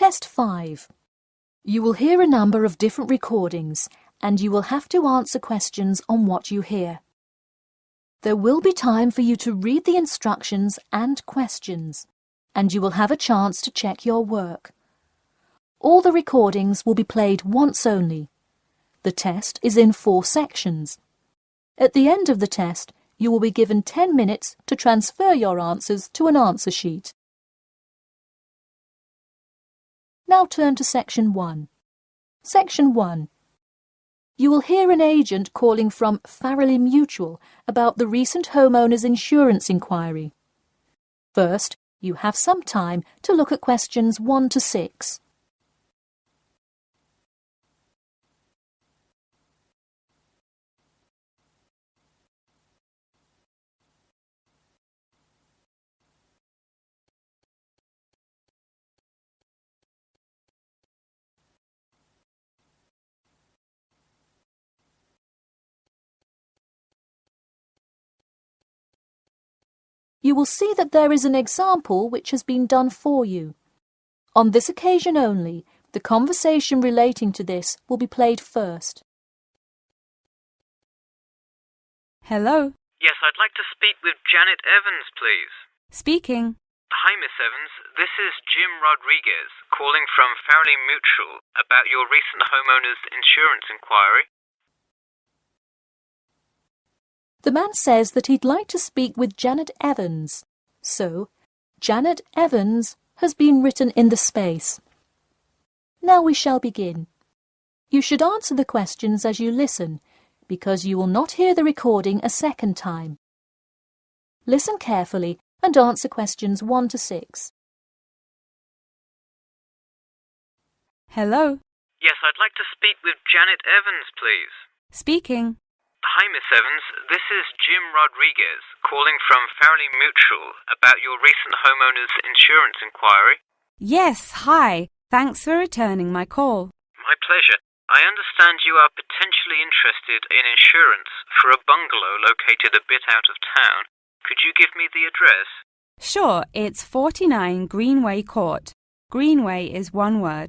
Test 5. You will hear a number of different recordings and you will have to answer questions on what you hear. There will be time for you to read the instructions and questions, and you will have a chance to check your work. All the recordings will be played once only. The test is in 4 sections. At the end of the test, you will be given 10 minutes to transfer your answers to an answer sheet. Now turn to Section 1. Section 1. You will hear an agent calling from Farrelly Mutual about the recent homeowner's insurance inquiry. First, you have some time to look at questions 1 to 6. You will see that there is an example which has been done for you. On this occasion only, the conversation relating to this will be played first. Hello? Yes, I'd like to speak with Janet Evans, please. Speaking. Hi, Miss Evans. This is Jim Rodriguez, calling from Farrelly Mutual about your recent homeowner's insurance inquiry. The man says that he'd like to speak with Janet Evans. So, Janet Evans has been written in the space. Now we shall begin. You should answer the questions as you listen, because you will not hear the recording a second time. Listen carefully and answer questions 1 to 6. Hello? Yes, I'd like to speak with Janet Evans, please. Speaking. Hi, Miss Evans. This is Jim Rodriguez, calling from Farrelly Mutual about your recent homeowner's insurance inquiry. Yes, hi. Thanks for returning my call. My pleasure. I understand you are potentially interested in insurance for a bungalow located a bit out of town. Could you give me the address? Sure, it's 49 Greenway Court. Greenway is one word.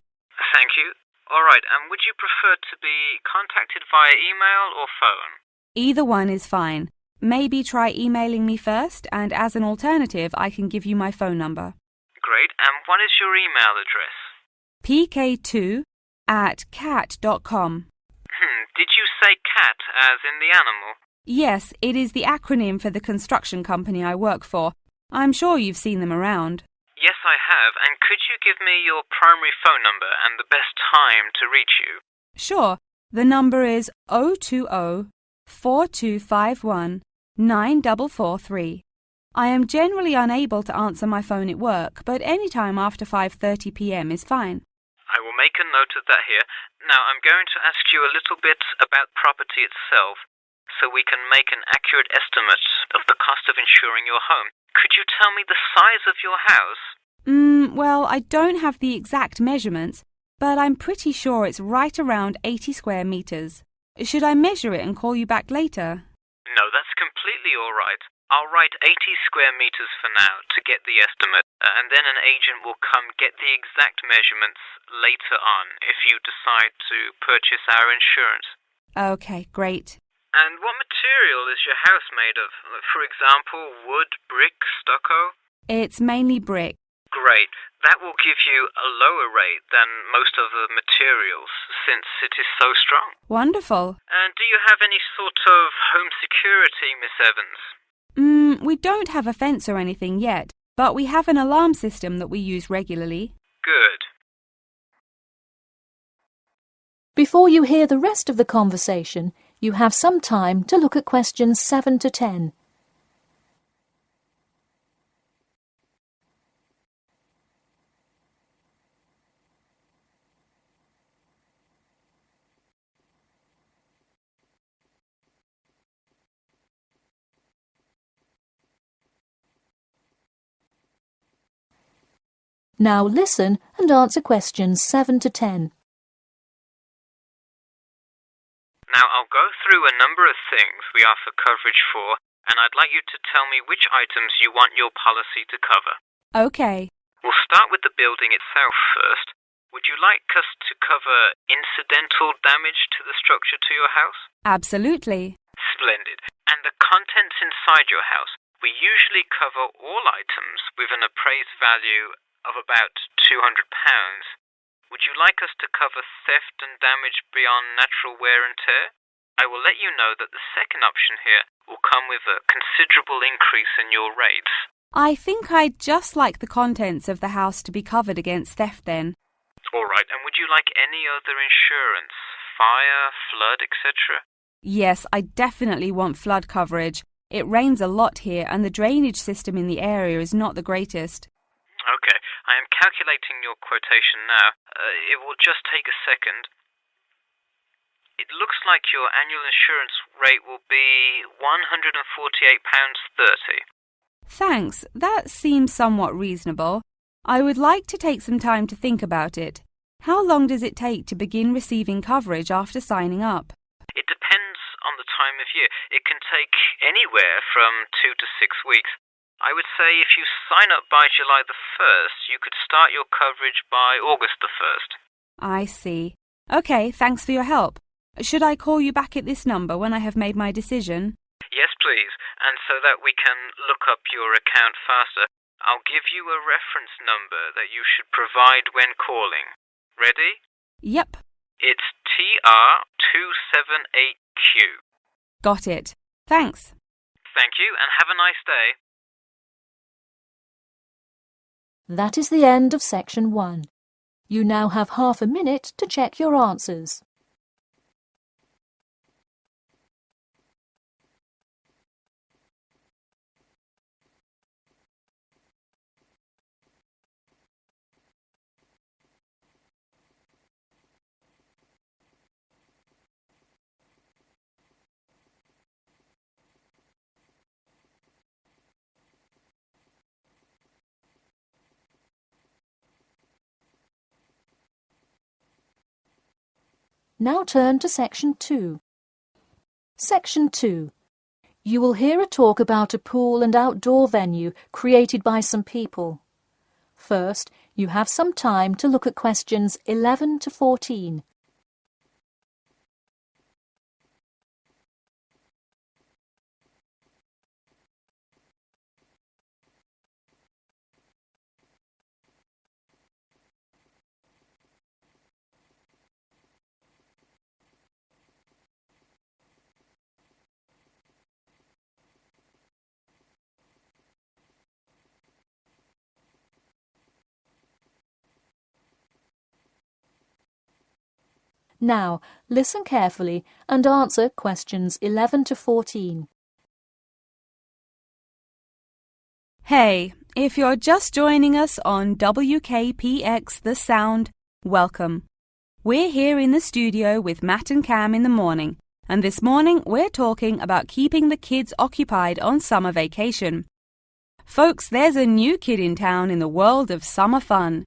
Thank you. All right, and would you prefer to be contacted via email or phone? Either one is fine. Maybe try emailing me first, and as an alternative, I can give you my phone number. Great, and what is your email address? pk2@cat.com. Did you say cat as in the animal? Yes, it is the acronym for the construction company I work for. I'm sure you've seen them around. Yes, I have, and could you give me your primary phone number and the best time to reach you? Sure, the number is 020-4251-9443. I am generally unable to answer my phone at work, but any time after 5:30 p.m. is fine. I will make a note of that here. Now, I'm going to ask you a little bit about property itself, so we can make an accurate estimate of the cost of insuring your home. Could you tell me the size of your house? Well, I don't have the exact measurements, but I'm pretty sure it's right around 80 square meters. Should I measure it and call you back later? No, that's completely all right. I'll write 80 square meters for now to get the estimate, and then an agent will come get the exact measurements later on if you decide to purchase our insurance. Okay, great. And what material is your house made of? For example, wood, brick, stucco? It's mainly brick. Great. That will give you a lower rate than most of the materials, since it is so strong. Wonderful. And do you have any sort of home security, Miss Evans? We don't have a fence or anything yet, but we have an alarm system that we use regularly. Good. Before you hear the rest of the conversation, you have some time to look at questions 7 to 10. Now listen and answer questions 7 to 10. Now I'll go through a number of things we offer coverage for, and I'd like you to tell me which items you want your policy to cover. Okay. We'll start with the building itself first. Would you like us to cover incidental damage to the structure to your house? Absolutely. Splendid. And the contents inside your house? We usually cover all items with an appraised value of about £200. Would you like us to cover theft and damage beyond natural wear and tear? I will let you know that the second option here will come with a considerable increase in your rates. I think I'd just like the contents of the house to be covered against theft then. All right, and would you like any other insurance? Fire, flood, etc.? Yes, I definitely want flood coverage. It rains a lot here and the drainage system in the area is not the greatest. Okay, I am calculating your quotation now. It will just take a second. It looks like your annual insurance rate will be £148.30. Thanks, that seems somewhat reasonable. I would like to take some time to think about it. How long does it take to begin receiving coverage after signing up? It depends on the time of year. It can take anywhere from 2 to 6 weeks. I would say if you sign up by July the 1st, you could start your coverage by August the 1st. I see. Okay, thanks for your help. Should I call you back at this number when I have made my decision? Yes, please. And so that we can look up your account faster, I'll give you a reference number that you should provide when calling. Ready? Yep. It's TR278Q. Got it. Thanks. Thank you, and have a nice day. That is the end of section 1. You now have half a minute to check your answers. Now turn to section 2. Section 2. You will hear a talk about a pool and outdoor venue created by some people. First, you have some time to look at questions 11 to 14. Now, listen carefully and answer questions 11 to 14. Hey, if you're just joining us on WKPX The Sound, welcome. We're here in the studio with Matt and Cam in the morning, and this morning we're talking about keeping the kids occupied on summer vacation. Folks, there's a new kid in town in the world of summer fun.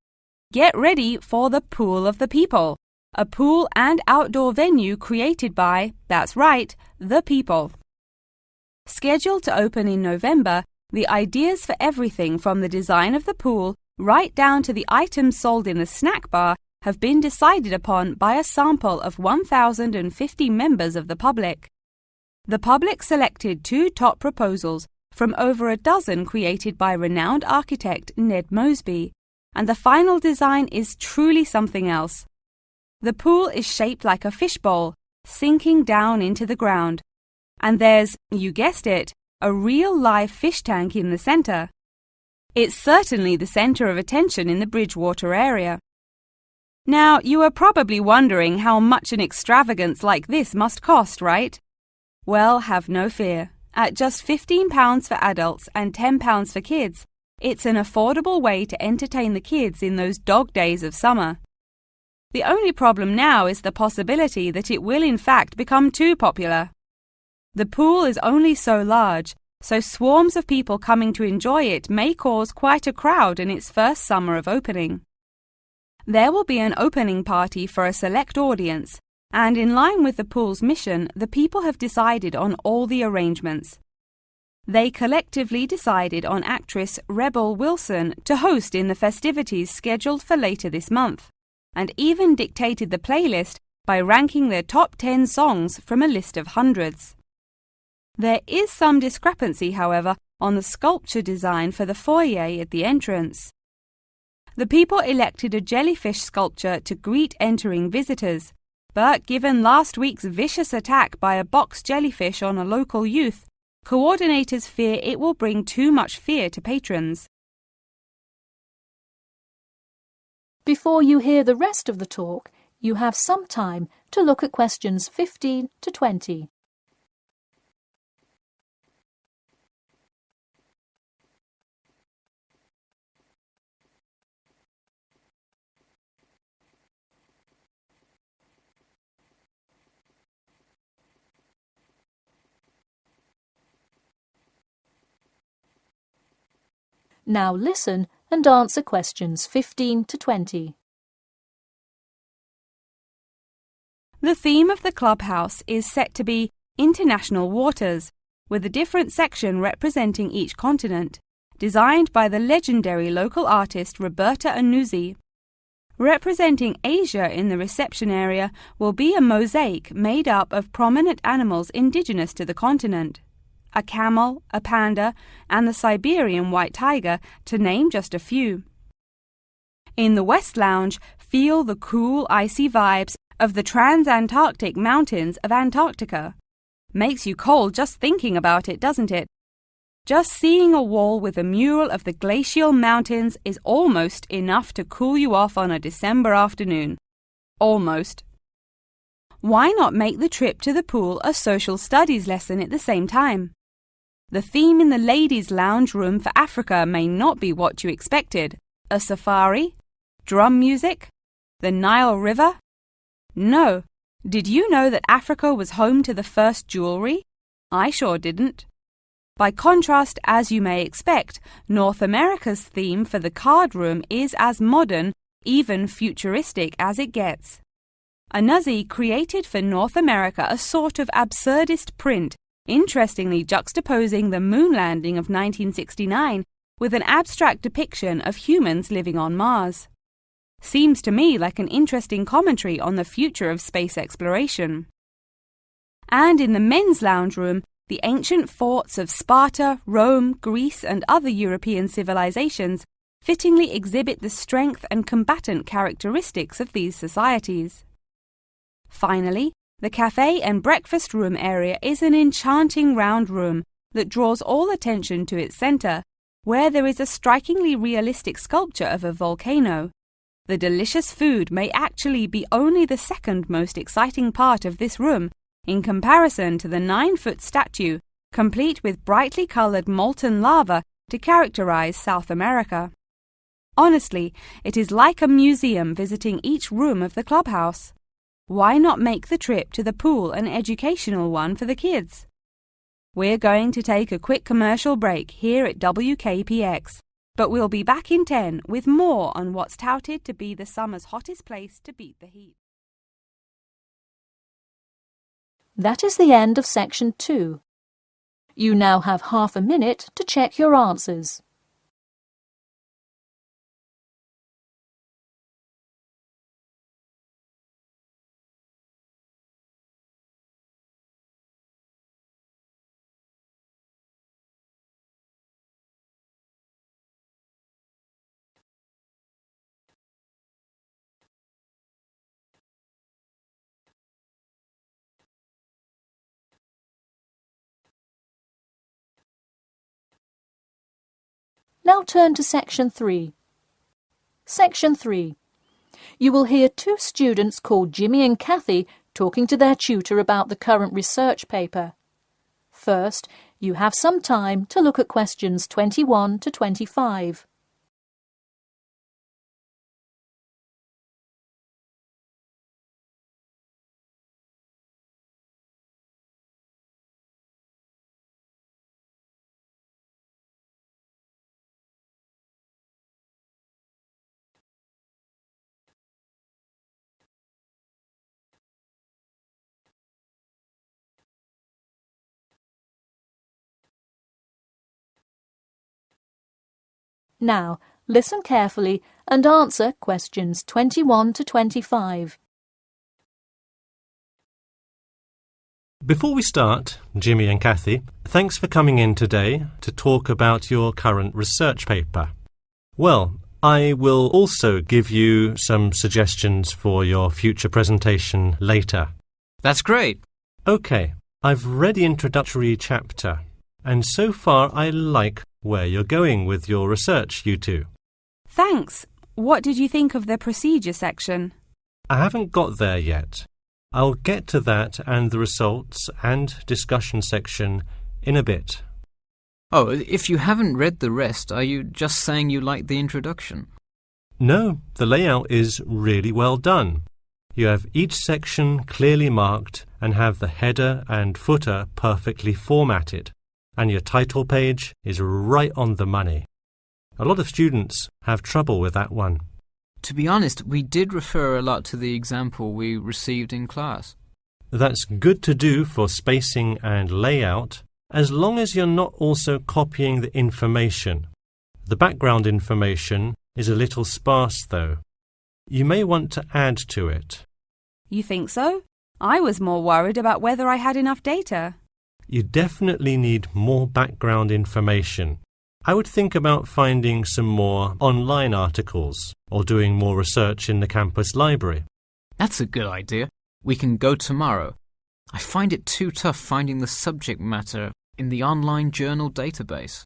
Get ready for the Pool of the People, a pool and outdoor venue created by, that's right, the people. Scheduled to open in November, the ideas for everything from the design of the pool right down to the items sold in the snack bar have been decided upon by a sample of 1,050 members of the public. The public selected 2 top proposals from over a dozen created by renowned architect Ned Mosby, and the final design is truly something else. The pool is shaped like a fishbowl, sinking down into the ground. And there's, you guessed it, a real live fish tank in the center. It's certainly the center of attention in the Bridgewater area. Now, you are probably wondering how much an extravagance like this must cost, right? Well, have no fear. At just £15 for adults and £10 for kids, it's an affordable way to entertain the kids in those dog days of summer. The only problem now is the possibility that it will in fact become too popular. The pool is only so large, so swarms of people coming to enjoy it may cause quite a crowd in its first summer of opening. There will be an opening party for a select audience, and in line with the pool's mission, the people have decided on all the arrangements. They collectively decided on actress Rebel Wilson to host in the festivities scheduled for later this month. and even dictated the playlist by ranking their top 10 songs from a list of hundreds. There is some discrepancy, however, on the sculpture design for the foyer at the entrance. The people elected a jellyfish sculpture to greet entering visitors, but given last week's vicious attack by a box jellyfish on a local youth, coordinators fear it will bring too much fear to patrons. Before you hear the rest of the talk, you have some time to look at questions 15 to 20. Now listen and answer questions 15 to 20. The theme of the clubhouse is set to be International Waters, with a different section representing each continent, designed by the legendary local artist Roberta Annuzzi. Representing Asia in the reception area will be a mosaic made up of prominent animals indigenous to the continent. A camel, a panda, and the Siberian white tiger, to name just a few. In the West Lounge, feel the cool, icy vibes of the transantarctic mountains of Antarctica. Makes you cold just thinking about it, doesn't it? Just seeing a wall with a mural of the glacial mountains is almost enough to cool you off on a December afternoon. Almost. Why not make the trip to the pool a social studies lesson at the same time? The theme in the ladies' lounge room for Africa may not be what you expected. A safari? Drum music? The Nile River? No. Did you know that Africa was home to the first jewelry? I sure didn't. By contrast, as you may expect, North America's theme for the card room is as modern, even futuristic as it gets. Annuzzi created for North America a sort of absurdist print, interestingly juxtaposing the moon landing of 1969 with an abstract depiction of humans living on Mars. Seems to me like an interesting commentary on the future of space exploration. And in the men's lounge room, the ancient forts of Sparta, Rome, Greece, and other European civilizations fittingly exhibit the strength and combatant characteristics of these societies. Finally, the cafe and breakfast room area is an enchanting round room that draws all attention to its center, where there is a strikingly realistic sculpture of a volcano. The delicious food may actually be only the second most exciting part of this room, in comparison to the 9-foot statue, complete with brightly colored molten lava to characterize South America. Honestly, it is like a museum visiting each room of the clubhouse. Why not make the trip to the pool an educational one for the kids? We're going to take a quick commercial break here at WKPX, but we'll be back in 10 with more on what's touted to be the summer's hottest place to beat the heat. That is the end of section 2. You now have half a minute to check your answers. Now turn to section 3. Section 3. You will hear two students called Jimmy and Kathy talking to their tutor about the current research paper. First, you have some time to look at questions 21 to 25. Now, listen carefully and answer questions 21 to 25. Before we start, Jimmy and Kathy, thanks for coming in today to talk about your current research paper. Well, I will also give you some suggestions for your future presentation later. That's great. OK, I've read the introductory chapter, and so far I like where you're going with your research, you two. Thanks. What did you think of the procedure section? I haven't got there yet. I'll get to that and the results and discussion section in a bit. Oh, if you haven't read the rest, are you just saying you like the introduction? No, the layout is really well done. You have each section clearly marked and have the header and footer perfectly formatted, and your title page is right on the money. A lot of students have trouble with that one. To be honest, we did refer a lot to the example we received in class. That's good to do for spacing and layout, as long as you're not also copying the information. The background information is a little sparse, though. You may want to add to it. You think so? I was more worried about whether I had enough data. You definitely need more background information. I would think about finding some more online articles or doing more research in the campus library. That's a good idea. We can go tomorrow. I find it too tough finding the subject matter in the online journal database.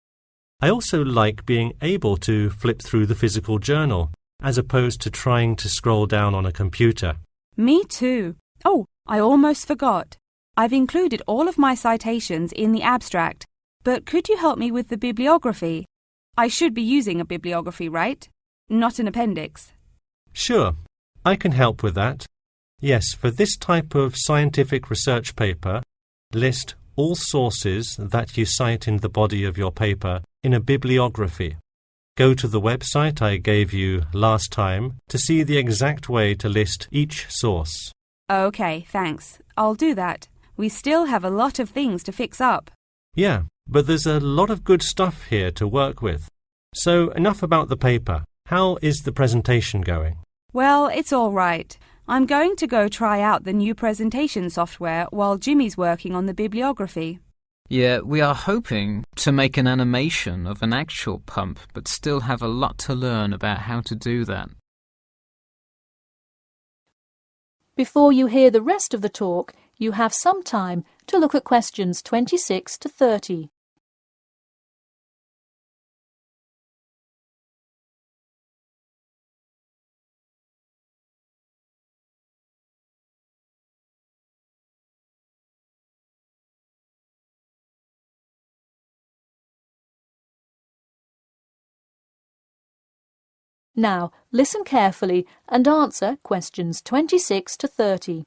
I also like being able to flip through the physical journal, as opposed to trying to scroll down on a computer. Me too. Oh, I almost forgot. I've included all of my citations in the abstract, but could you help me with the bibliography? I should be using a bibliography, right? Not an appendix. Sure, I can help with that. Yes, for this type of scientific research paper, list all sources that you cite in the body of your paper in a bibliography. Go to the website I gave you last time to see the exact way to list each source. Okay, thanks. I'll do that. We still have a lot of things to fix up. Yeah, but there's a lot of good stuff here to work with. So enough about the paper. How is the presentation going? Well, it's all right. I'm going to go try out the new presentation software while Jimmy's working on the bibliography. Yeah, we are hoping to make an animation of an actual pump, but still have a lot to learn about how to do that. Before you hear the rest of the talk, you have some time to look at questions 26 to 30. Now, listen carefully and answer questions 26 to 30.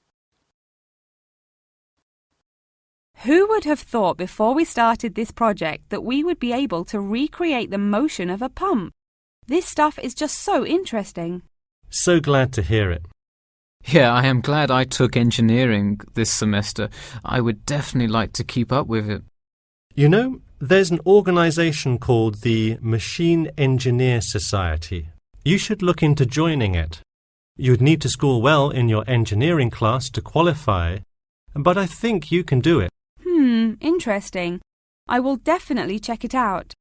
Who would have thought before we started this project that we would be able to recreate the motion of a pump? This stuff is just so interesting. So glad to hear it. Yeah, I am glad I took engineering this semester. I would definitely like to keep up with it. You know, there's an organization called the Machine Engineer Society. You should look into joining it. You'd need to score well in your engineering class to qualify, but I think you can do it. Interesting. I will definitely check it out.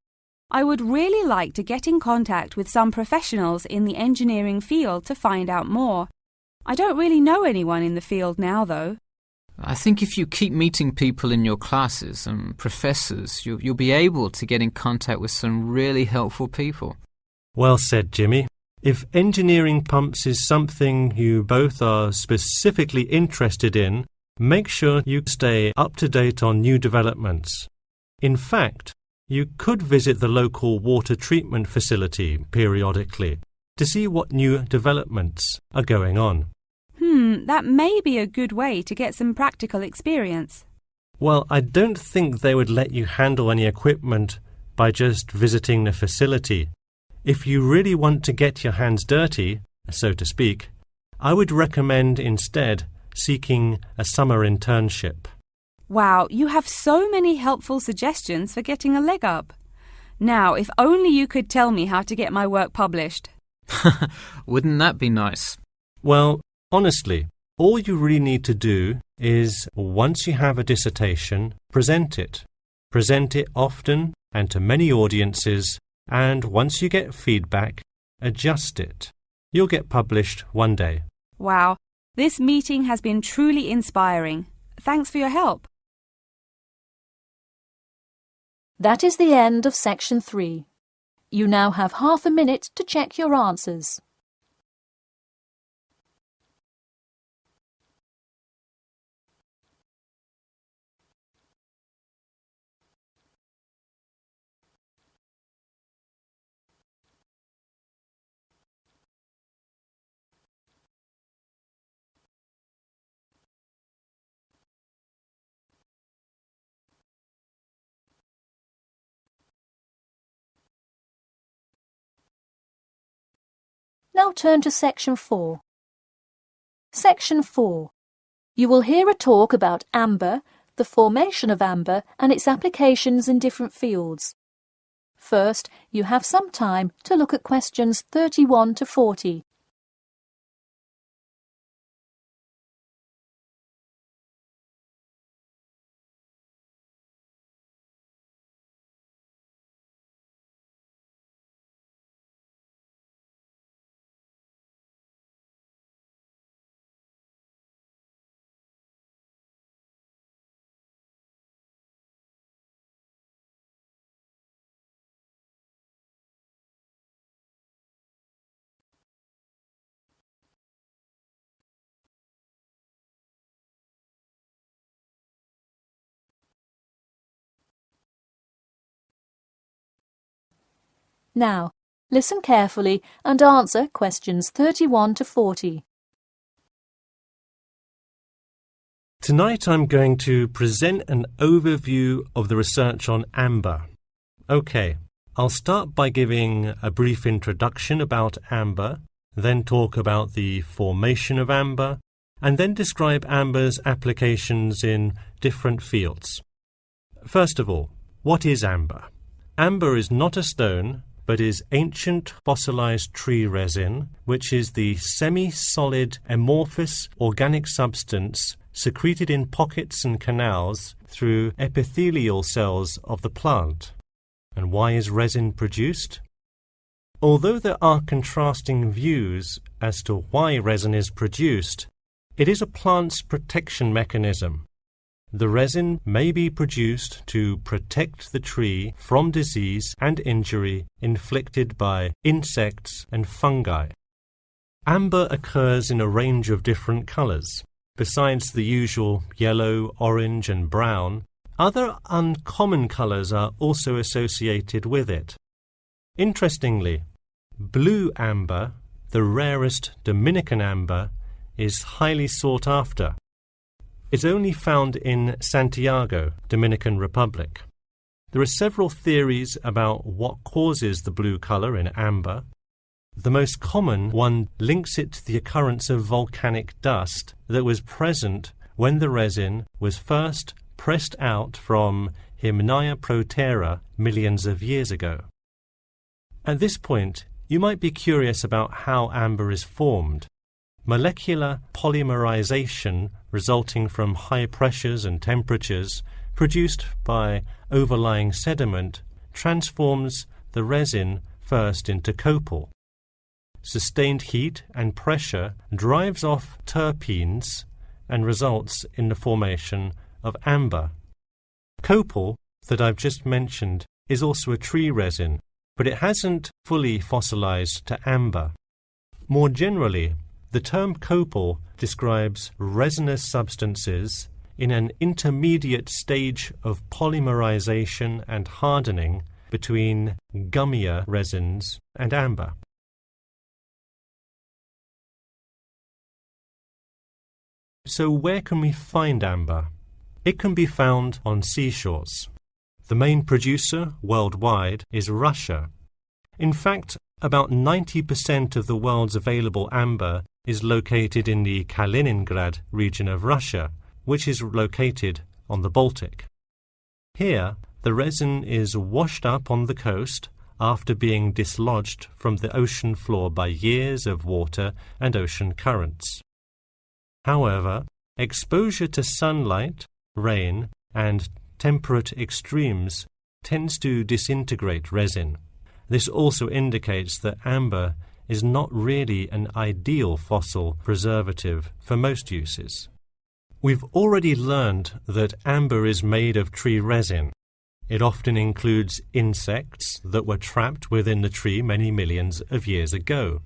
I would really like to get in contact with some professionals in the engineering field to find out more. I don't really know anyone in the field now, though. I think if you keep meeting people in your classes and professors, you'll be able to get in contact with some really helpful people. Well said, Jimmy. If engineering pumps is something you both are specifically interested in, make sure you stay up to date on new developments. In fact, you could visit the local water treatment facility periodically to see what new developments are going on. That may be a good way to get some practical experience. Well, I don't think they would let you handle any equipment by just visiting the facility. If you really want to get your hands dirty, so to speak, I would recommend instead seeking a summer internship. Wow, you have so many helpful suggestions for getting a leg up. Now, if only you could tell me how to get my work published. Wouldn't that be nice? Well, honestly, all you really need to do is, once you have a dissertation, present it. Present it often and to many audiences, and once you get feedback, adjust it. You'll get published one day. Wow, this meeting has been truly inspiring. Thanks for your help. That is the end of Section 3. You now have half a minute to check your answers. Now turn to Section 4. Section 4. You will hear a talk about amber, the formation of amber and its applications in different fields. First, you have some time to look at questions 31 to 40. Now, listen carefully and answer questions 31 to 40. Tonight I'm going to present an overview of the research on amber. Okay, I'll start by giving a brief introduction about amber, then talk about the formation of amber, and then describe amber's applications in different fields. First of all, what is amber? Amber is not a stone, but is ancient fossilized tree resin, which is the semi-solid amorphous organic substance secreted in pockets and canals through epithelial cells of the plant. And why is resin produced? Although there are contrasting views as to why resin is produced, it is a plant's protection mechanism. The resin may be produced to protect the tree from disease and injury inflicted by insects and fungi. Amber occurs in a range of different colors. Besides the usual yellow, orange and brown, other uncommon colors are also associated with it. Interestingly, blue amber, the rarest Dominican amber, is highly sought after. It's only found in Santiago, Dominican Republic. There are several theories about what causes the blue color in amber. The most common one links it to the occurrence of volcanic dust that was present when the resin was first pressed out from Hymnaea protera millions of years ago. At this point, you might be curious about how amber is formed. Molecular polymerization resulting from high pressures and temperatures produced by overlying sediment transforms the resin first into copal. Sustained heat and pressure drives off terpenes and results in the formation of amber. Copal, that I've just mentioned, is also a tree resin, but it hasn't fully fossilized to amber. More generally, the term copal describes resinous substances in an intermediate stage of polymerization and hardening between gummier resins and amber. So where can we find amber? It can be found on seashores. The main producer worldwide is Russia. In fact, about 90% of the world's available amber is located in the Kaliningrad region of Russia, which is located on the Baltic. Here, the resin is washed up on the coast after being dislodged from the ocean floor by years of water and ocean currents. However, exposure to sunlight, rain, and temperate extremes tends to disintegrate resin. This also indicates that amber is not really an ideal fossil preservative for most uses. We've already learned that amber is made of tree resin. It often includes insects that were trapped within the tree many millions of years ago.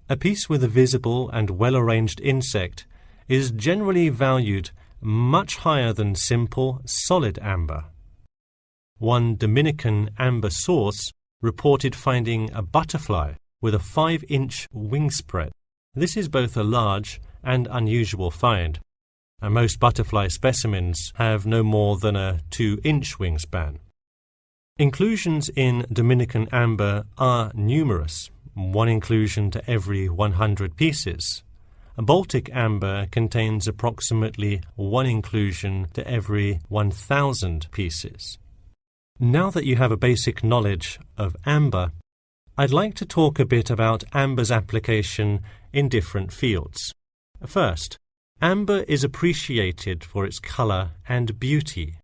A piece with a visible and well-arranged insect is generally valued much higher than simple, solid amber. One Dominican amber source reported finding a butterfly with a 5-inch wingspread. This is both a large and unusual find, and most butterfly specimens have no more than a 2-inch wingspan. Inclusions in Dominican amber are numerous, 1 inclusion to every 100 pieces. Baltic amber contains approximately 1 inclusion to every 1,000 pieces. Now that you have a basic knowledge of amber, I'd like to talk a bit about amber's application in different fields. First, amber is appreciated for its colour and beauty.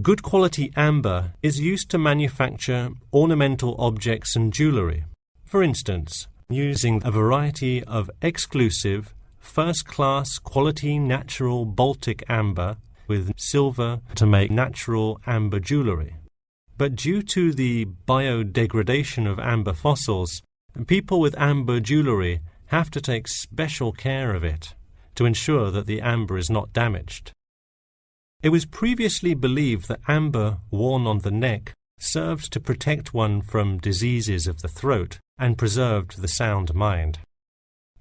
Good quality amber is used to manufacture ornamental objects and jewellery. For instance, using a variety of exclusive, first-class quality natural Baltic amber with silver to make natural amber jewellery. But due to the biodegradation of amber fossils, people with amber jewellery have to take special care of it to ensure that the amber is not damaged. It was previously believed that amber worn on the neck served to protect one from diseases of the throat and preserved the sound mind.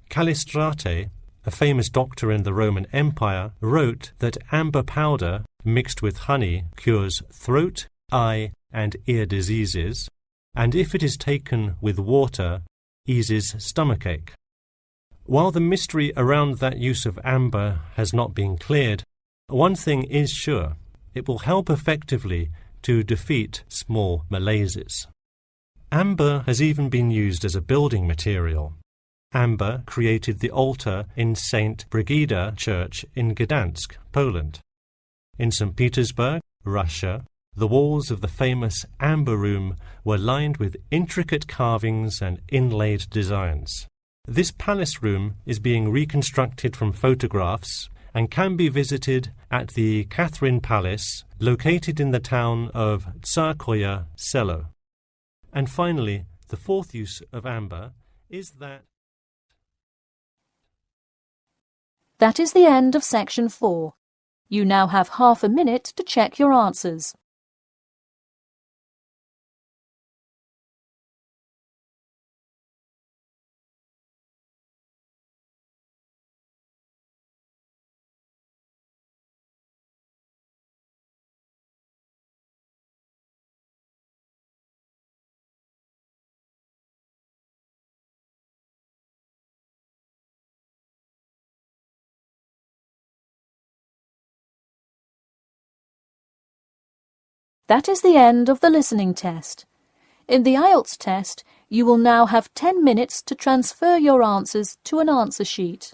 Callistrate, a famous doctor in the Roman Empire, wrote that amber powder mixed with honey cures throat, eye, and ear diseases, and if it is taken with water, eases stomachache. While the mystery around that use of amber has not been cleared, one thing is sure: it will help effectively to defeat small malaises. Amber has even been used as a building material. Amber created the altar in St. Brigida Church in Gdansk, Poland. In St. Petersburg, Russia, the walls of the famous Amber Room were lined with intricate carvings and inlaid designs. This palace room is being reconstructed from photographs and can be visited at the Catherine Palace, located in the town of Tsarskoye Selo. And finally, the fourth use of amber is that... That is the end of section 4. You now have half a minute to check your answers. That is the end of the listening test. In the IELTS test, you will now have 10 minutes to transfer your answers to an answer sheet.